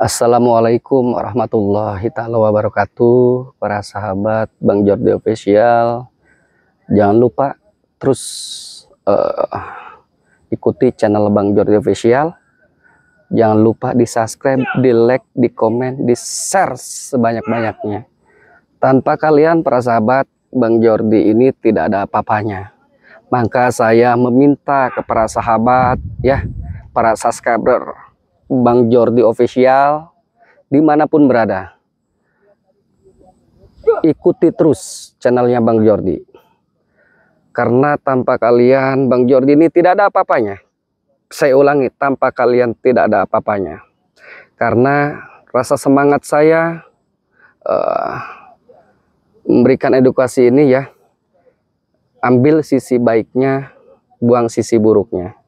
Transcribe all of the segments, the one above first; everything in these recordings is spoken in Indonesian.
Assalamualaikum warahmatullahi taala wabarakatuh, para sahabat Bang Jordi Official. Jangan lupa terus ikuti channel Bang Jordi Official. Jangan lupa di subscribe, di like, di komen, di share sebanyak-banyaknya. Tanpa kalian para sahabat Bang Jordi ini tidak ada apa-apanya. Maka saya meminta kepada sahabat ya, para subscriber Bang Jordi Official dimanapun berada, ikuti terus channelnya Bang Jordi, karena tanpa kalian Bang Jordi ini tidak ada apa-apanya. Saya ulangi, tanpa kalian tidak ada apa-apanya, karena rasa semangat saya memberikan edukasi ini ya, ambil sisi baiknya, buang sisi buruknya.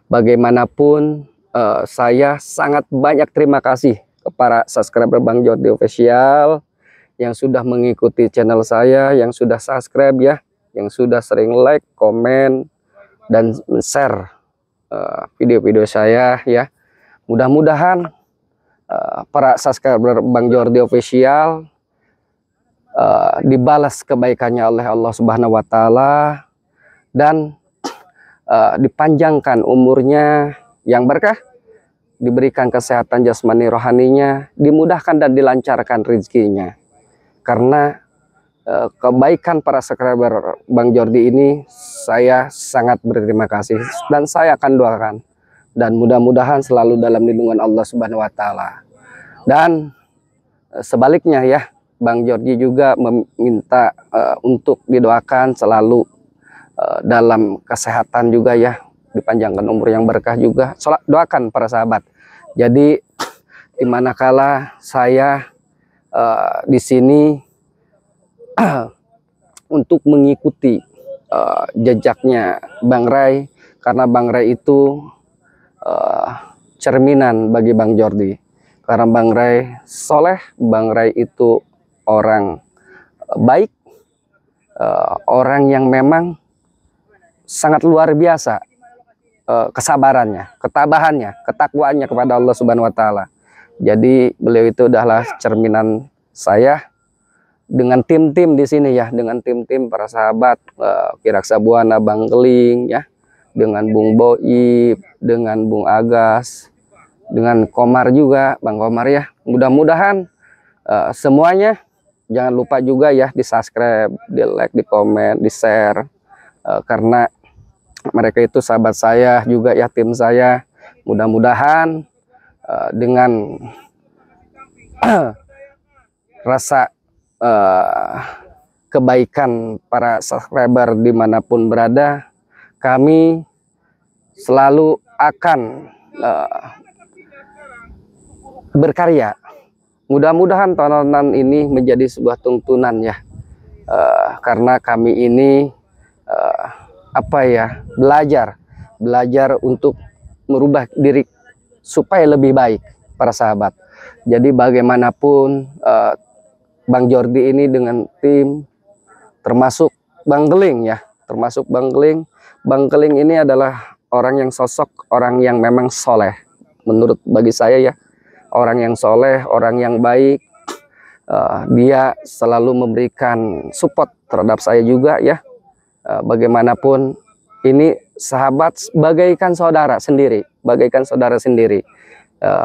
Bagaimanapun saya sangat banyak terima kasih kepada subscriber Bang Jordi Official yang sudah mengikuti channel saya, yang sudah subscribe ya, yang sudah sering like, komen, dan share video-video saya ya. Mudah-mudahan para subscriber Bang Jordi Official dibalas kebaikannya oleh Allah Subhanahu wa Ta'ala, dan dipanjangkan umurnya yang berkah, diberikan kesehatan jasmani rohaninya, dimudahkan dan dilancarkan rezekinya. Karena kebaikan para subscriber Bang Jordi ini saya sangat berterima kasih, dan saya akan doakan, dan mudah-mudahan selalu dalam lindungan Allah Subhanahu wa Ta'ala. Dan sebaliknya ya, Bang Jordi juga meminta untuk didoakan selalu dalam kesehatan juga ya, dipanjangkan umur yang berkah juga. Doakan para sahabat. Jadi dimanakala saya di sini untuk mengikuti jejaknya Bang Ray, karena Bang Ray itu cerminan bagi Bang Jordi. Karena Bang Ray soleh, Bang Ray itu orang baik, orang yang memang sangat luar biasa kesabarannya, ketabahannya, ketakwaannya kepada Allah Subhanahu wa Ta'ala. Jadi beliau itu adalah cerminan saya dengan tim-tim di sini ya, dengan tim-tim para sahabat Kiraksa Buana, Bang Keling ya, dengan Bung Boib, dengan Bung Agas, dengan Komar juga, Bang Komar ya. Mudah-mudahan semuanya, jangan lupa juga ya di subscribe, di like, di komen, di share, karena mereka itu sahabat saya juga ya, tim saya. Mudah-mudahan dengan rasa kebaikan para subscriber dimanapun berada, kami selalu akan berkarya. Mudah-mudahan tontonan ini menjadi sebuah tuntunan ya, karena kami ini belajar untuk merubah diri supaya lebih baik para sahabat. Jadi bagaimanapun Bang Jordi ini dengan tim, termasuk Bang Keling ya, termasuk Bang Keling. Bang Keling ini adalah orang yang sosok, orang yang memang soleh menurut bagi saya ya, orang yang soleh, orang yang baik. Dia selalu memberikan support terhadap saya juga ya. Bagaimanapun ini sahabat bagaikan saudara sendiri, bagaikan saudara sendiri.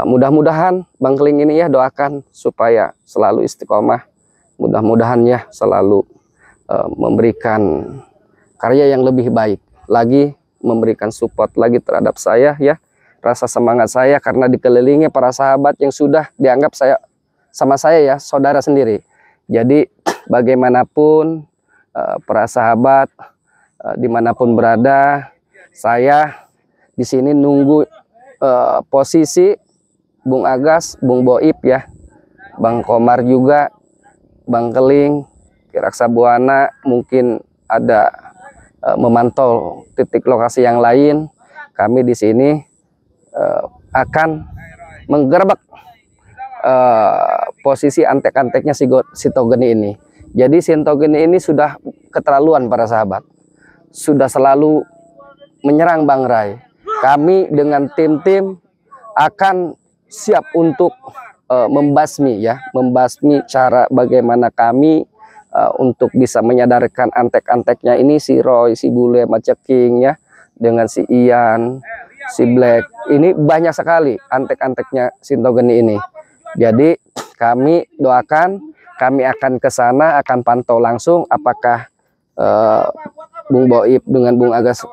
Mudah-mudahan Bang Keling ini ya, doakan supaya selalu istiqomah, mudah-mudahan ya selalu memberikan karya yang lebih baik lagi, memberikan support lagi terhadap saya ya, rasa semangat saya karena dikelilingi para sahabat yang sudah dianggap sama saya ya saudara sendiri. Jadi bagaimanapun para sahabat dimanapun berada, saya di sini nunggu posisi Bung Agas, Bung Boib ya, Bang Komar juga, Bang Keling, Kiraksa Buana mungkin ada memantau titik lokasi yang lain. Kami di sini akan menggerebek posisi antek-anteknya Sitogeni ini. Jadi Sitogeni ini sudah keterlaluan para sahabat, sudah selalu menyerang Bang Ray. Kami dengan tim-tim akan siap untuk membasmi cara bagaimana kami untuk bisa menyadarkan antek-anteknya ini, si Roy, si Bule, Maceking ya, dengan si Ian, si Black. Ini banyak sekali antek-anteknya Sintogeni ini. Jadi kami doakan, kami akan ke sana, akan pantau langsung apakah Bung Boib dengan Bung Agas,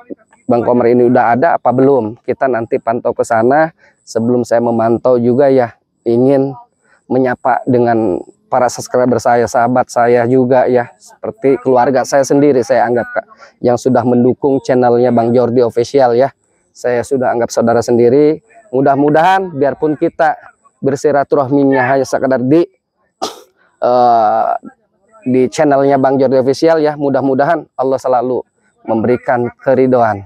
Bang Komar ini udah ada apa belum. Kita nanti pantau ke sana. Sebelum saya memantau juga ya, ingin menyapa dengan para subscriber saya, sahabat saya juga ya, seperti keluarga saya sendiri, saya anggap Kak, yang sudah mendukung channelnya Bang Jordi Official ya. Saya sudah anggap saudara sendiri. Mudah-mudahan biarpun kita bersilaturahminya hanya sekedar di channelnya Bang Jordi Official ya, mudah-mudahan Allah selalu memberikan keridhaan.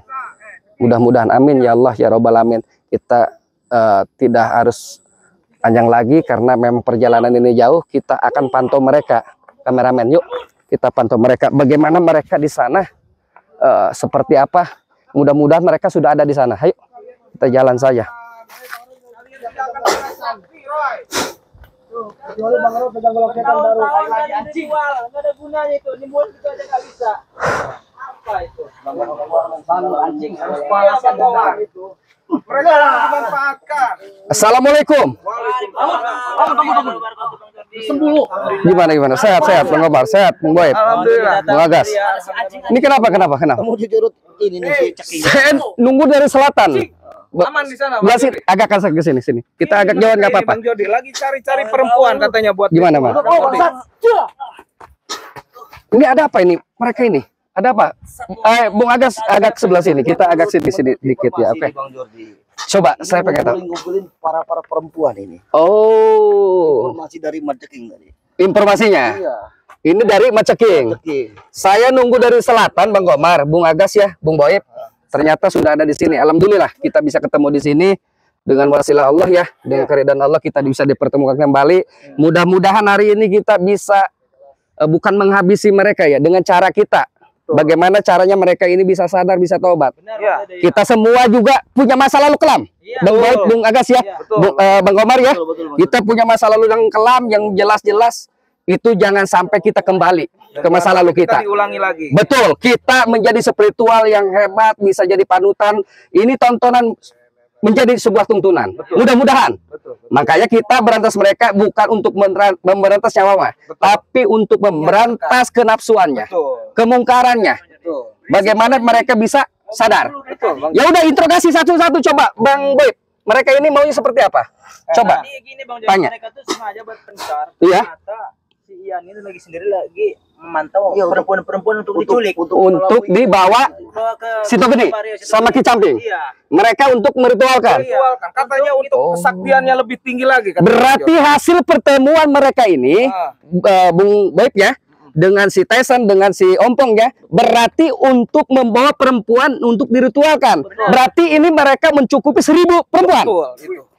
Mudah-mudahan, amin ya Allah ya robbal alamin. Kita tidak harus panjang lagi karena memang perjalanan ini jauh. Kita akan pantau mereka, kameramen. Yuk kita pantau mereka, bagaimana mereka di sana, seperti apa. Mudah-mudahan mereka sudah ada di sana. Ayo kita jalan saja. Kecuali Bang Ro pegang loketan baru lagi anjing. Enggak ada gunanya itu. Nimbun gitu aja enggak bisa. Apa itu? Bang anjing harus balaskan dendam itu. Mereka dimanfaatkan. Assalamualaikum. Gimana? Sehat Bang Komar, sehat Bung Boib. Alhamdulillah. Bung Agas. Ini kenapa? Kamu jujur ini nih si Ceking. Saya nunggu dari selatan. Aman di sana. Belah sini, agak kasar ke sini. Kita agak jauh nggak apa-apa. Bang Jordi lagi cari-cari perempuan katanya buat Gimana, Bang? Ini ada apa ini? Mereka ini ada apa? Bung Agas agak sebelah sini. Kita agak sini dikit ya. Oke. Bang Jordi. Coba saya pengen tahu. Ngumpulin para perempuan ini. Oh. Informasi dari Maceking tadi. Informasinya. Iya. Ini dari Maceking. Maceking. Saya nunggu dari selatan, Bang Komar, Bung Agas ya, Bung Boib. Ternyata sudah ada di sini. Alhamdulillah kita bisa ketemu di sini dengan wasilah Allah ya, dengan keridhaan Allah kita bisa dipertemukan kembali. Mudah-mudahan hari ini kita bisa bukan menghabisi mereka ya, dengan cara kita. Bagaimana caranya mereka ini bisa sadar, bisa tobat. Ya. Kita semua juga punya masa lalu kelam. Bang Boib, Bung Agas ya, Bang Komar ya. Kita punya masa lalu yang kelam, yang jelas-jelas. Itu jangan sampai kita kembali ke masa lalu kita. Diulangi lagi. Betul, kita menjadi spiritual yang hebat, bisa jadi panutan. Ini tontonan menjadi sebuah tuntunan. Mudah-mudahan. Makanya kita berantas mereka bukan untuk memberantas nyawa, tapi untuk memberantas kenafsuannya, kemungkarannya. Bagaimana mereka bisa sadar. Ya udah, interogasi satu-satu coba, Bang Boib. Mereka ini maunya seperti apa? Coba. Gini Bang, tanya. mereka tuh sengaja buat pencar. Iya. Ternyata si Ian ini lagi memantau perempuan-perempuan untuk diculik, untuk dibawa bawa ke Sintogeni sama Kicamping. Iya. Mereka untuk meritualkan. Katanya untuk kesaktiannya lebih tinggi lagi. Berarti hasil pertemuan mereka ini, Bung Boib ya, dengan si Tyson, dengan si Ompong ya, berarti untuk membawa perempuan untuk diritualkan. Berarti ini mereka mencukupi 1000 perempuan.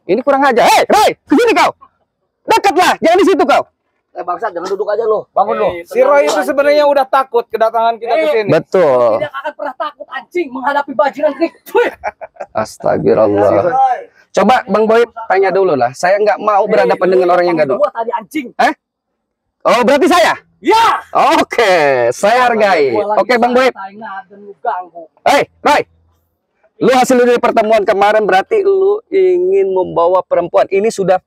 Ini kurang aja. Hei, Roy, kesini kau. Dekatlah, jangan di situ kau. Bangsa, jangan duduk aja lo. Bangun lo. Si Roy itu sebenarnya udah takut kedatangan kita ke sini. Betul. Tidak akan pernah takut anjing menghadapi bajingan ini. Astagfirullah. Coba Bang Boib tanya dulu lah. Saya nggak mau berhadapan dengan orang yang gaduh. Tadi anjing. Oh, berarti saya? Ya. Oke, saya hargai. Oke, Bang Boib. Hei, Roy. Lu hasil dari pertemuan kemarin berarti lu ingin membawa perempuan. Ini sudah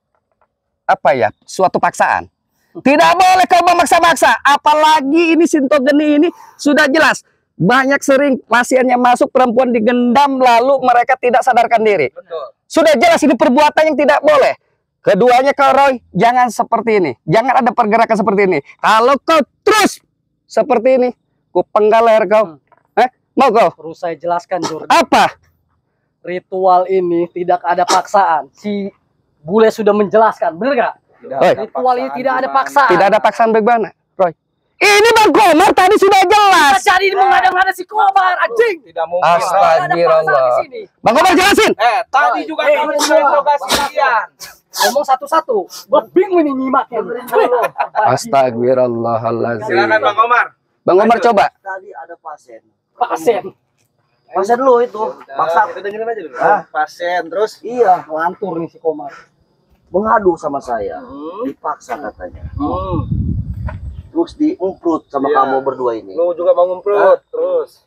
apa ya? Suatu paksaan. Tidak boleh kau memaksa-maksa. Apalagi ini Sintogeni ini sudah jelas. Banyak sering pasiennya masuk, perempuan digendam, lalu mereka tidak sadarkan diri. Betul. Sudah jelas ini perbuatan yang tidak boleh. Keduanya kau Roy, jangan seperti ini. Jangan ada pergerakan seperti ini. Kalau kau terus seperti ini, ku penggal leher kau. Mau kau? Perlu saya jelaskan, Jordi. Apa? Ritual ini tidak ada paksaan. Si Bule sudah menjelaskan, bener gak? Ritual ini tidak ada paksaan. Tidak ada paksaan bagaimana, Roy? Ini Bang Komar tadi sudah jelas. Kita cari menghadang-hadang si Komar, anjing. Tidak mungkin. Astagfirullah. Bang Komar jelasin. Tadi juga kami sudah interogasi Ian. Ngomong satu-satu. Gue bingung ini nyimaknya. Astagfirullahaladzim. Silakan Bang Komar. Bang Komar coba. Tadi ada pasien. Pasien Pasien lo itu. Bangsa. Kita dengerin aja dulu. Pasien terus. Iya. Lantur nih si Komar. mengadu sama saya, dipaksa katanya. Terus diumprut sama kamu berdua ini. Lu juga mau ngumprut terus.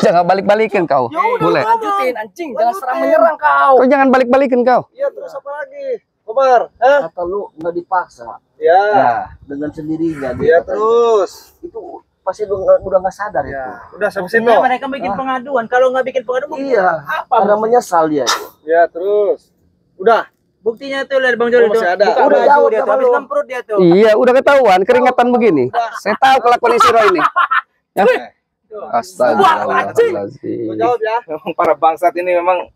Jangan balik-balikin kau. Boleh. Lanjutin anjing, jangan serang menyerang kau. Kau jangan balik-balikin kau. Iya, terus apa lagi? Kobar, Kata lu nggak dipaksa. Ya. Ya, dengan sendirinya. Iya, terus. Itu pasti udah nggak sadar itu. Udah sampai situ. Buktinya mereka bikin pengaduan. Kalau nggak bikin pengaduan, Iya. apa? Karena menyesal dia. Ya, terus. Udah. Buktinya tuh lihat Bang Jody Oh, masih tuh. ada. Buka Udah baju jawab dia tuh, sama habis lu. ngemprut dia tuh. Iya, udah ketahuan keringatan begini. Saya tahu kelakuan si Roy ini. Ya. Astagfirullahaladzim. Gua jawab ya. Memang para bangsat ini memang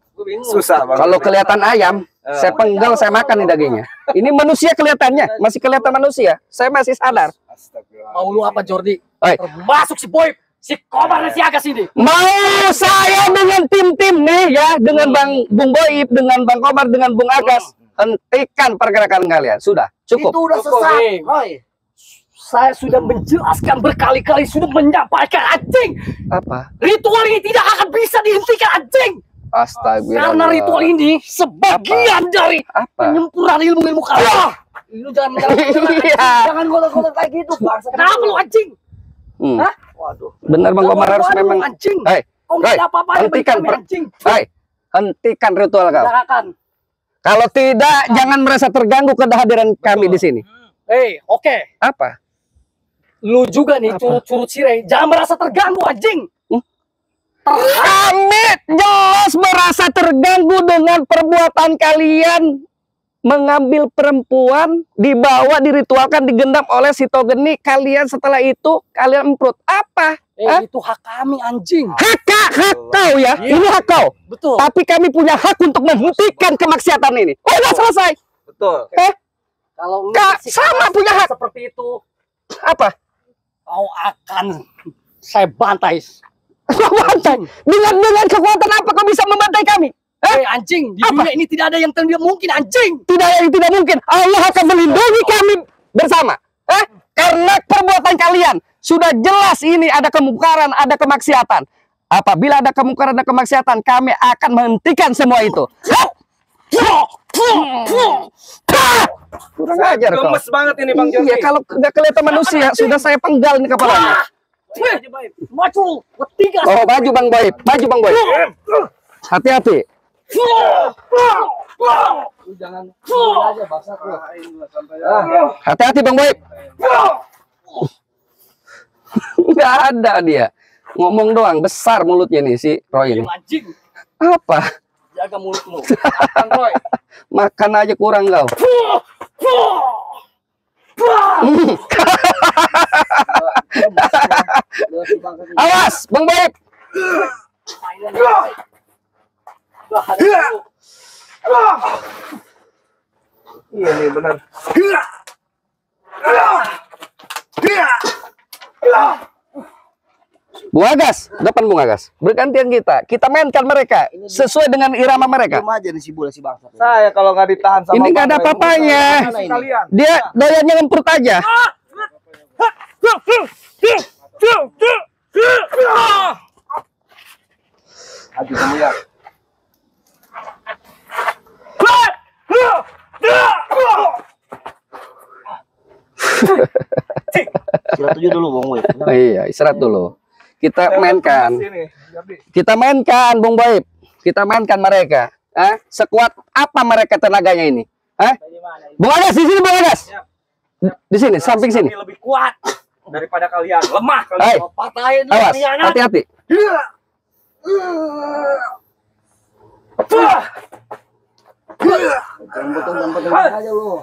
susah banget. Kalau kelihatan ayam, saya penggal, saya makan nih dagingnya. Ini manusia kelihatannya, masih kelihatan manusia. Saya masih sadar. Astagfirullah. Mau lu apa Jordi? Oi. Termasuk si Boy, si Kobar dan si Agas ini. Mau saya dengan tim-tim nih ya, dengan Bung Boib, dengan Bang Komar, dengan Bung Agas, hentikan pergerakan kalian. Sudah, cukup. Itu udah Cukup, sesat. Bing. Roy. Saya sudah menjelaskan berkali-kali, sudah menyampaikan anjing. Apa? Ritual ini tidak akan bisa dihentikan anjing. Astagfirullah. Karena ritual ini sebagian dari Apa? penyempurnaan ilmu-ilmu kalian. Lu jangan Iya. jangan golok-golok kayak gitu, bangsa. Kenapa lu anjing? Hah? Waduh. Benar Bang Komar harus Waduh, memang. anjing. Hei, Kok nggak ada apa-apa hentikan anjing? hentikan ritual kau. Tidak akan. Kalau tidak, jangan merasa terganggu kehadiran kami di sini. Oke. Apa? Lu juga nih curut-curut sirai, jangan merasa terganggu anjing. Kami jelas merasa terganggu dengan perbuatan kalian mengambil perempuan, dibawa, diritualkan, digendam oleh si Togeni. Kalian setelah itu kalian emprut. Apa? Hah? Itu hak kami anjing. Hak kau ya. Ini hak kau. Betul. Tapi kami punya hak untuk menghentikan kemaksiatan ini. Udah selesai. Betul. Kalau Sama punya hak. seperti itu, Apa? kau akan saya bantai. Bantai. Dengan kekuatan apa kau bisa membantai kami? Anjing, di dunia ini tidak ada yang tidak mungkin anjing. Tidak mungkin. Allah akan melindungi kami bersama. Karena perbuatan kalian sudah jelas ini ada kemungkaran, ada kemaksiatan. Apabila ada kemungkaran, ada kemaksiatan, kami akan menghentikan semua itu. Kurang ajar kau. Gemes banget ini Bang Jody. Iya, kalau nggak kelihatan manusia, sudah saya penggal nih kepalanya. Maju, bertiga. Oh, maju Bang Boib, maju Bang Boib. Hati-hati. Lu jangan aja bangsat lu. Hati-hati Bang Boib. Nggak ada dia. Ngomong doang, besar mulutnya nih si Roy ini. Anjing, Apa? jaga mulutmu. Makan, Roy. Makan aja kurang kau. Awas, Bang Boib. Iya nih benar. Bung Agas, depan Bung Agas. Bergantian kita mainkan mereka sesuai dengan irama mereka. Diam aja nih si bule si bangsat. Saya kalau nggak ditahan sama Ini nggak ada Bang Roy, apa-apanya. Kalian. Dia doyannya ngempurt aja. Hati kamu ya. Sila 7 dulu Bang Boy. Oh, iya, istirahat dulu. Kita mainkan. Sini, Jadi. Kita mainkan, Bung Boib. Kita mainkan mereka. Sekuat apa mereka tenaganya ini? Bung Agas, di sini Bung Agas. Di sini, samping sini. Kami lebih kuat Daripada kalian lemah Hai, kalian. Patahin lu awas, pengkhianat. hati-hati. Betul aja lu.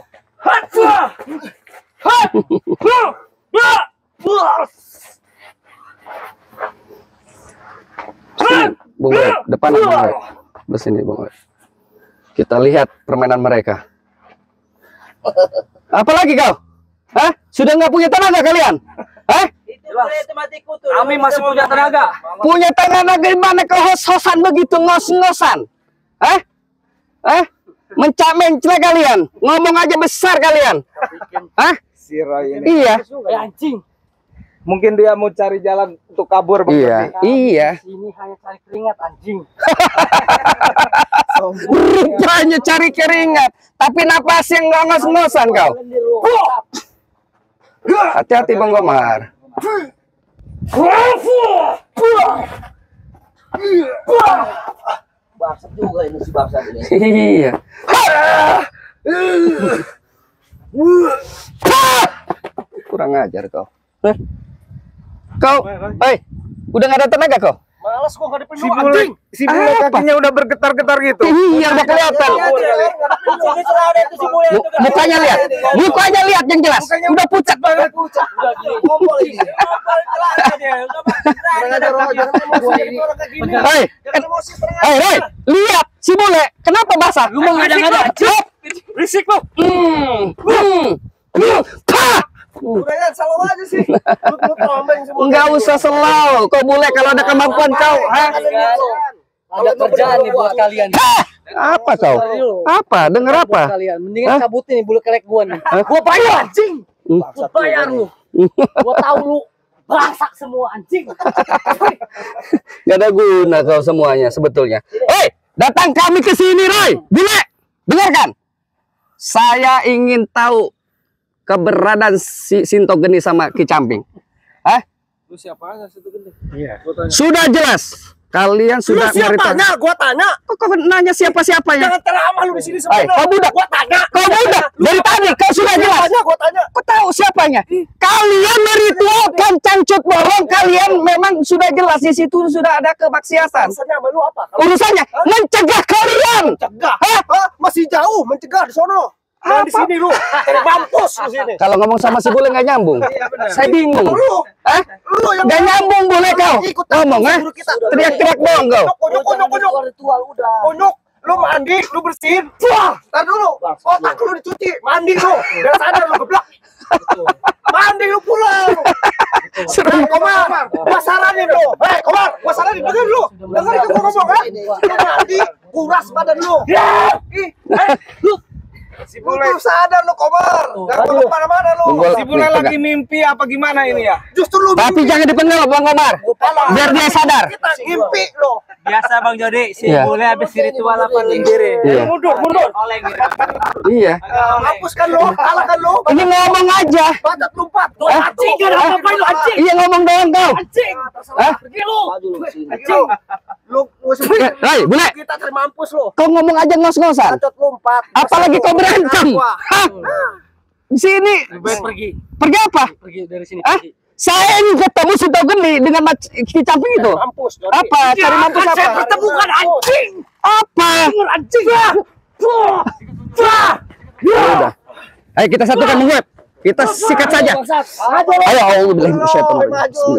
Sini, Bung Boib. Depan Bung Boib. Bersini, Bung Boib. Kita lihat permainan mereka. Apalagi kau? Sudah nggak punya tenaga kalian? itu boleh itu mati kutu. Kami masih punya tenaga. Punya tenaga gimana kau hos-hosan begitu, ngos-ngosan? Mencak-mencela kalian, ngomong aja besar kalian. Si Roy ini. Iya. Anjing. Mungkin dia mau cari jalan untuk kabur. Bang Iya, Jordi. iya. Ini hanya cari keringat anjing. Rupanya cari keringat, tapi napas yang nggak ngos-ngosan kau. Hati-hati Bang Komar. Bangsat juga ini si bangsat ini. Iya. Kurang ajar kau. Kau, udah nggak ada tenaga kau? Males gua enggak dipeluk Si bule, si bule kakinya udah bergetar-getar gitu. Iya, udah kelihatan. Mukanya lihat, mukanya lihat yang jelas. Udah pucat banget. Hei, hei, lihat si bule. Kenapa basah? Lu mau ngada-ngada? Berisik lu. Udah selalu aja sih. Enggak usah selalu. Kau bule kalau ada kemampuan kau. Hah? Ada kerjaan nih buat kalian. Apa kau? Apa? Dengar Buat apa? kalian. Mendingan cabutin nih bulu kelek gua nih. Gua bayar anjing. Gua bayar lu. Gua tahu lu bangsa semua anjing. Gak ada guna kau semuanya sebetulnya. Hei, datang kami ke sini, Roy. Bule, dengarkan. Saya ingin tahu keberadaan si Sinto Geni sama Ki Camping. Hah? Lu siapa aja situ gede? Sudah jelas. Kalian sudah merita. Gua tanya. Kok nanya siapa-siapanya? Jangan terlama lu di sini Hai, kau budak. Gua tanya. Kau budak. Dari tadi kau sudah jelas. Gua tanya. Kau tahu siapanya? Kalian meritualkan cangcut bohong. Kalian memang sudah jelas di situ sudah ada kemaksiatan. Urusannya sama lu apa? Urusannya mencegah kalian. Mencegah. Hah? Masih jauh mencegah di sono. Nah, di sini lu. Cari mampus lu sini. Kalau ngomong sama si bule nggak nyambung. Saya bingung. Lu. Hah? Lu yang Nggak nyambung bule kau. ikut Ngomong teriak-teriak doang kau. Konyok. Ritual udah. Konyok. Lu mandi, lu bersihin. Wah, tar dulu. Otak lu dicuci. Mandi lu. Biar sadar lu geblak. Mandi lu pulang. Serem. Komar, gua saranin lu. Hei, Komar, gua saranin. Denger lu. Denger itu gua ngomong, ha? Lu mandi, kuras badan lu. Ih, lu. Si bule sadar lu, Komar. Jangan ngomong kemana-mana lu. Bungol, Si bule nih, lagi mimpi apa gimana ini ya? Justru lu Tapi jangan dipenggal Bang Komar. Biar dia sadar. kita ngimpi lu. Biasa Bang Jody, si Iya. bule habis ritual apa sendiri. Iya. Mundur. Oleng gitu. Iya. Mampus kan lu, kalah kan lu. Ini ngomong aja. Bacat lompat. Anjing gak ada apa-apa lu anjing. Iya ngomong doang kau. Anjing. Hah? Pergi lu. Anjing. Lu Hei, bule. kita cari mampus lu. Kau ngomong aja ngos-ngosan. Bacat lompat. Apalagi kau berantem. Hah? Di sini. Baik pergi. Pergi apa? Pergi dari sini. Hah? Pergi. Saya ingin ketemu Sinto Geni dengan Ki Camping itu. Mampus. Apa? Cari mampus apa? Saya pertemukan anjing. Apa? Anjing. Ya udah. Ayo kita satukan web. Kita sikat saja. Ayo, auzubillahi minasyaitonir rajim.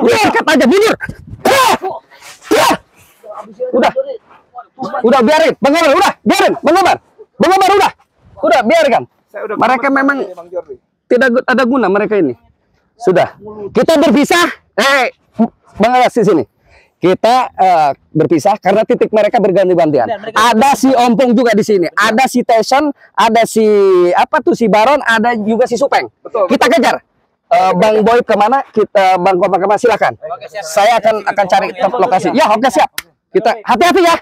Ya, sikat aja mundur. Udah biarin. Bang Omar, udah biarin. Bang Omar. Udah biarkan. Mereka memang tidak ada guna mereka ini. Sudah. Kita berpisah. Bang Alas di sini. Kita berpisah karena titik mereka berganti-gantian. Ada si Ompong juga di sini. Ada si Tyson, ada si si Baron, ada juga si Supeng. Kita kejar. Bang Boy kemana? Bang Komar kemana? Silakan. Saya akan cari lokasi. Ya, oke siap. Kita hati-hati ya.